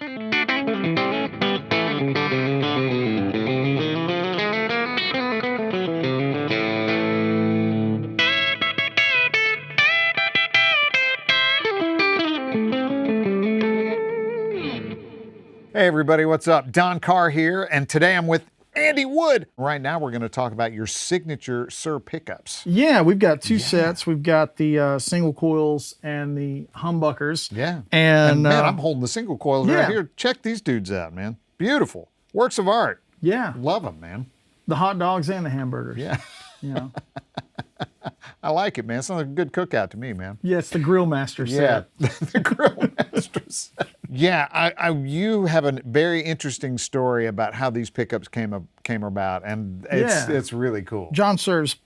Hey everybody, what's up? Don Carr here, and today I'm with Andy Wood. Right now we're going to talk about your signature Suhr pickups. Yeah, we've got two sets. We've got the single coils and the humbuckers. Yeah. And man, I'm holding the single coils right here. Check these dudes out, man. Beautiful. Works of art. Yeah. Love them, man. The hot dogs and the hamburgers. Yeah. You know. I like it, man. It sounds like a good cookout to me, man. Yeah, it's the Grill Master set. Yeah, the Grill Master set. Yeah, you have a very interesting story about how these pickups came about, and it's really cool. John serves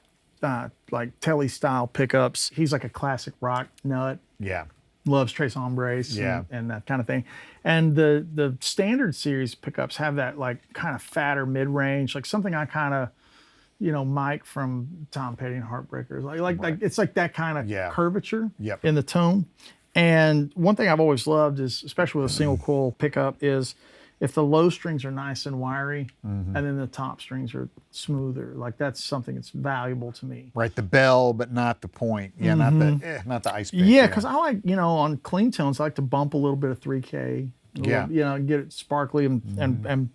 like Tele style pickups. He's like a classic rock nut. Yeah. Loves Tres Hombres and that kind of thing. And the standard series pickups have that like kind of fatter mid-range, like something I kind of, you know, Mike from Tom Petty and Heartbreakers. Like it's like that kind of curvature in the tone. And one thing I've always loved is, especially with a single coil pickup, is if the low strings are nice and wiry, and then the top strings are smoother. Like that's something that's valuable to me. Right, the bell, but not the point. Yeah, not the ice pick. Yeah, because I like, you know, on clean tones, I like to bump a little bit of 3K. You know, get it sparkly and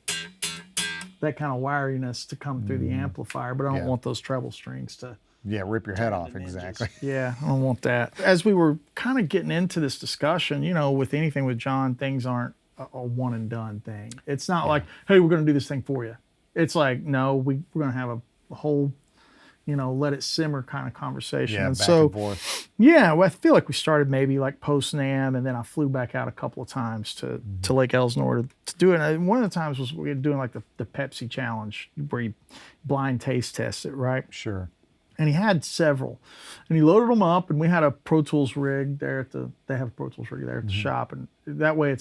that kind of wiriness to come through the amplifier, but I don't want those treble strings to rip your head off. Exactly. Yeah, I don't want that. As we were kind of getting into this discussion, you know, with anything with John, things aren't a one and done thing. It's not like, hey, we're going to do this thing for you. It's like, no, we're going to have a whole, you know, let it simmer kind of conversation. Yeah, and back so, and forth. Yeah, well, I feel like we started maybe like post-NAMM, and then I flew back out a couple of times to Lake Elsinore to do it. And one of the times was we were doing like the Pepsi challenge where you blind taste test it, right? Sure. And he had several, and he loaded them up, and we had a Pro Tools rig there they have a Pro Tools rig there at the shop, and that way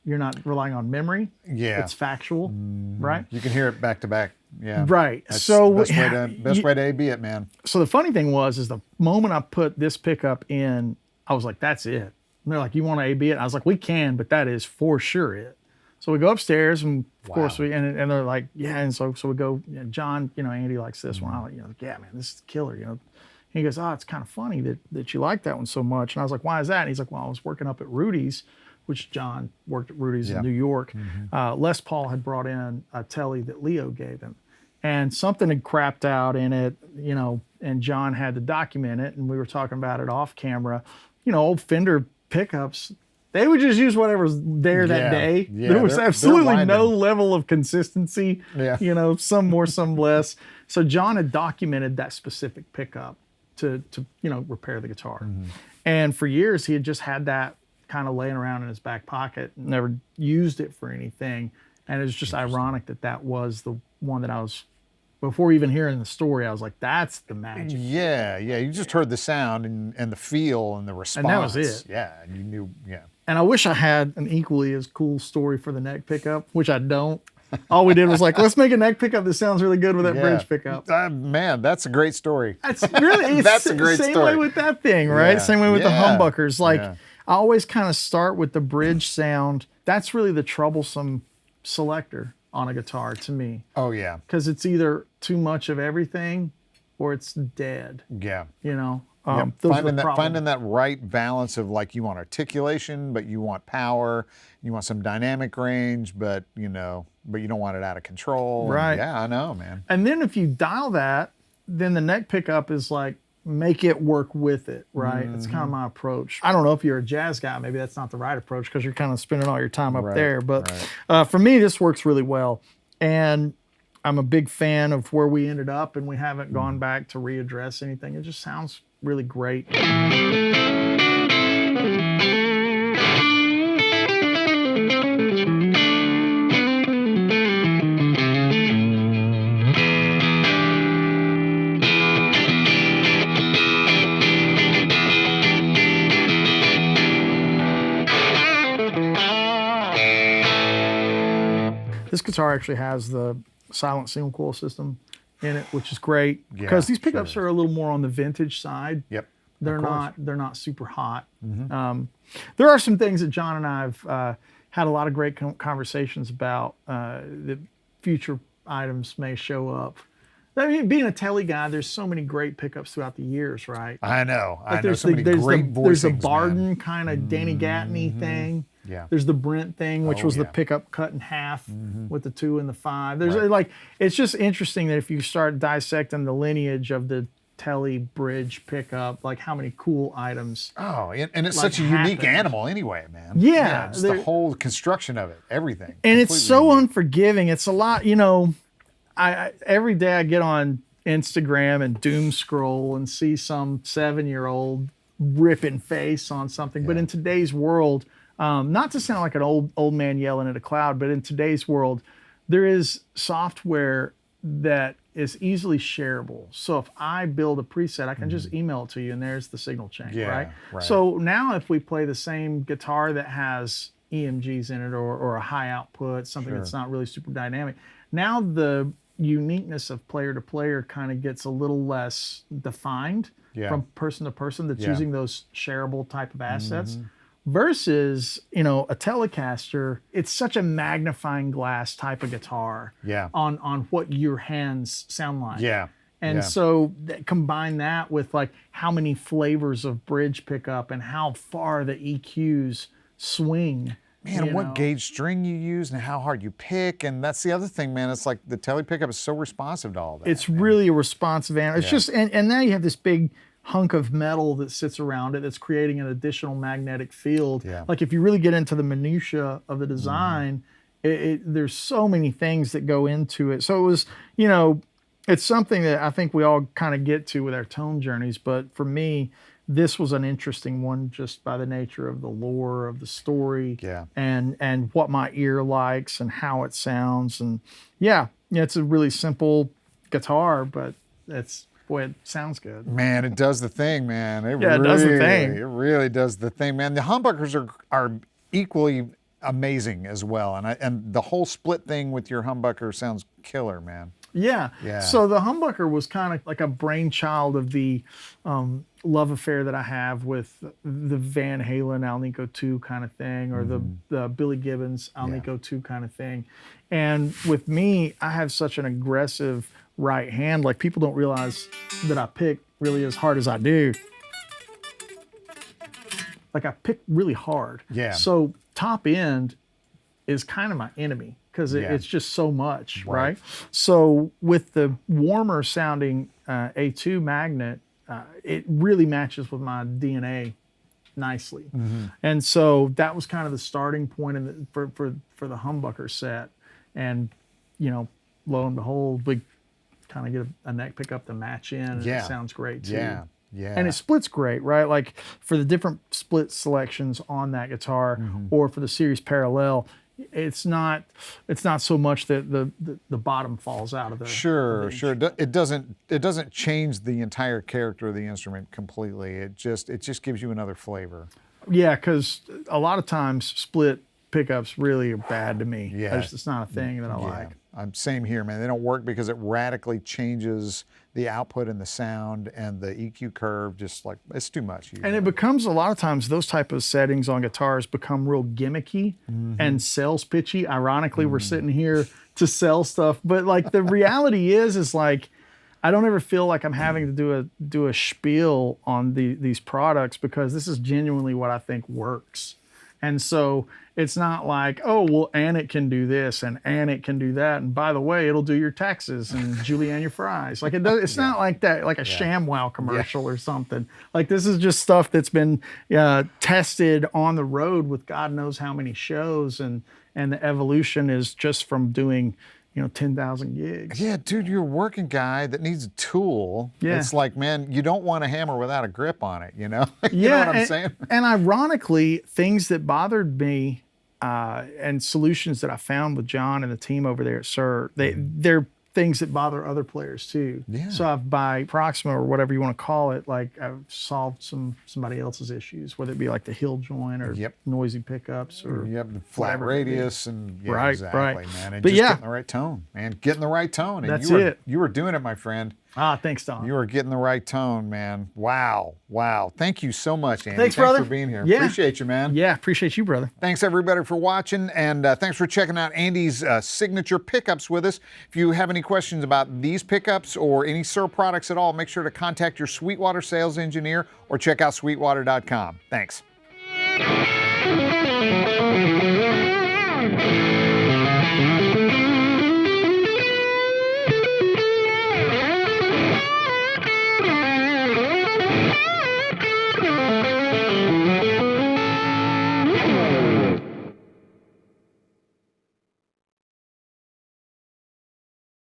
you're not relying on memory. Yeah. It's factual, right? You can hear it back to back. Yeah. Right. That's so best way to A/B it, man. So the funny thing is the moment I put this pickup in, I was like, that's it. And they're like, you want to A/B it? I was like, we can, but that is for sure it. So we go upstairs, and of course and they're like, yeah. And so we go, John, you know, Andy likes this one. I'm like, you know, yeah, man, this is killer, you know. And he goes, oh, it's kind of funny that you like that one so much. And I was like, why is that? And he's like, well, I was working up at Rudy's, which John worked at Rudy's in New York. Les Paul had brought in a Tele that Leo gave him. And something had crapped out in it, you know, and John had to document it. And we were talking about it off camera. You know, old Fender pickups, they would just use whatever's there that day. Yeah, there was absolutely no level of consistency, you know, some more, some less. So John had documented that specific pickup to you know, repair the guitar. And for years, he had just had that kind of laying around in his back pocket, never used it for anything. And it was just ironic that was the one that I was, before even hearing the story, I was like, that's the magic. Yeah, you just heard the sound and the feel and the response. And that was it. Yeah, and you knew, And I wish I had an equally as cool story for the neck pickup, which I don't. All we did was like, let's make a neck pickup that sounds really good with that bridge pickup. Man, that's a great story. That's really, that's a great story. Same way with that thing, right? Yeah. Same way with the humbuckers. Like, I always kind of start with the bridge sound. That's really the troublesome selector on a guitar to me. Oh, yeah. Because it's either too much of everything or it's dead. Yeah. You know? Finding that right balance of, like, you want articulation, but you want power, you want some dynamic range, but you don't want it out of control. Right. And yeah, I know, man. And then if you dial that, then the neck pickup is like, make it work with it, right? It's kind of my approach. I don't know if you're a jazz guy, maybe that's not the right approach because you're kind of spending all your time up there. But for me, this works really well. And I'm a big fan of where we ended up, and we haven't gone back to readdress anything. It just sounds really great. This guitar actually has the silent single coil system in it, which is great because these pickups are a little more on the vintage side. Yep. They're not super hot. There are some things that John and I had a lot of great conversations about the future items may show up. I mean, being a Tele guy, there's so many great pickups throughout the years, right? I know. Like I know so many great voicings, there's the man. Barden kind of Danny Gatney thing. Yeah. There's the Brent thing, which Oh, was the yeah. pickup cut in half with the 2 and the 5. There's like, it's just interesting that if you start dissecting the lineage of the Tele bridge pickup, like how many cool items. Oh, and it's like such a unique happened. animal anyway, man. Yeah, just the whole construction of it, everything. And it's completely so unique. unforgiving. It's a lot, you know. I every day I get on Instagram and doom scroll and see some 7-year-old ripping face on something. But in today's world, not to sound like an old man yelling at a cloud, but in today's world, there is software that is easily shareable. So if I build a preset, I can just email it to you and there's the signal chain, right? So now if we play the same guitar that has EMGs in it or a high output, something that's not really super dynamic, now the uniqueness of player to player kind of gets a little less defined from person to person that's using those shareable type of assets. Versus, you know, a Telecaster, it's such a magnifying glass type of guitar on what your hands sound like. And so combine that with like how many flavors of bridge pickup and how far the EQs swing. Man, and what gauge string you use and how hard you pick. And that's the other thing, man. It's like the Tele pickup is so responsive to all that. It's really a responsive animal. It's just, and now you have this big hunk of metal that sits around it that's creating an additional magnetic field. Like if you really get into the minutia of the design, there's so many things that go into it. So it was, you know, it's something that I think we all kind of get to with our tone journeys. But for me, this was an interesting one just by the nature of the lore of the story and what my ear likes and how it sounds. And it's a really simple guitar, but boy, it sounds good. Man, it does the thing, man. It does the thing. It really does the thing, man. The humbuckers are equally amazing as well. And the whole split thing with your humbucker sounds killer, man. Yeah. So the humbucker was kind of like a brainchild of the love affair that I have with the Van Halen Alnico 2 kind of thing, or the Billy Gibbons Alnico 2 kind of thing. And with me, I have such an aggressive right hand. Like people don't realize that I pick really as hard as I do. Like I pick really hard. So top end is kind of my enemy because it's just so much, right? So with the warmer sounding A2 magnet, it really matches with my DNA nicely. And so that was kind of the starting point for the humbucker set. And, you know, lo and behold, we kind of get a neck pickup to match in, and it sounds great too. And it splits great, right? Like for the different split selections on that guitar, or for the series parallel, it's not so much that the bottom falls out of the Sure. It doesn't change the entire character of the instrument completely. It just gives you another flavor. Yeah, because a lot of times split pickups really are bad to me. It's not a thing that I like. Same here, man. They don't work because it radically changes the output and the sound and the EQ curve. Just like it's too much. And it becomes a lot of times those type of settings on guitars become real gimmicky and sales pitchy. Ironically, we're sitting here to sell stuff, but like the reality is like I don't ever feel like I'm having to do a spiel on these products because this is genuinely what I think works. And so it's not like, oh, well, and it can do this and it can do that. And by the way, it'll do your taxes and julienne your fries. Like it's not like that, like a ShamWow commercial or something. Like this is just stuff that's been tested on the road with God knows how many shows. And the evolution is just from doing, 10,000 gigs. Yeah, dude, you're a working guy that needs a tool. It's like, man, you don't want a hammer without a grip on it, you know? You know what I'm saying? And ironically, things that bothered me and solutions that I found with John and the team over there at Suhr, they're things that bother other players too. So I've, by Proxima or whatever you want to call it, like I've solved somebody else's issues, whether it be like the hill joint or noisy pickups or the flat radius and exactly, man. And but just getting the right tone, man. Getting the right tone. And that's you were doing it, my friend. Thanks, Don. You are getting the right tone, man. Wow. Wow. Thank you so much, Andy. Thanks, brother. For being here. Yeah. Appreciate you, man. Yeah, appreciate you, brother. Thanks, everybody, for watching, and thanks for checking out Andy's signature pickups with us. If you have any questions about these pickups or any Suhr products at all, make sure to contact your Sweetwater sales engineer or check out sweetwater.com. Thanks.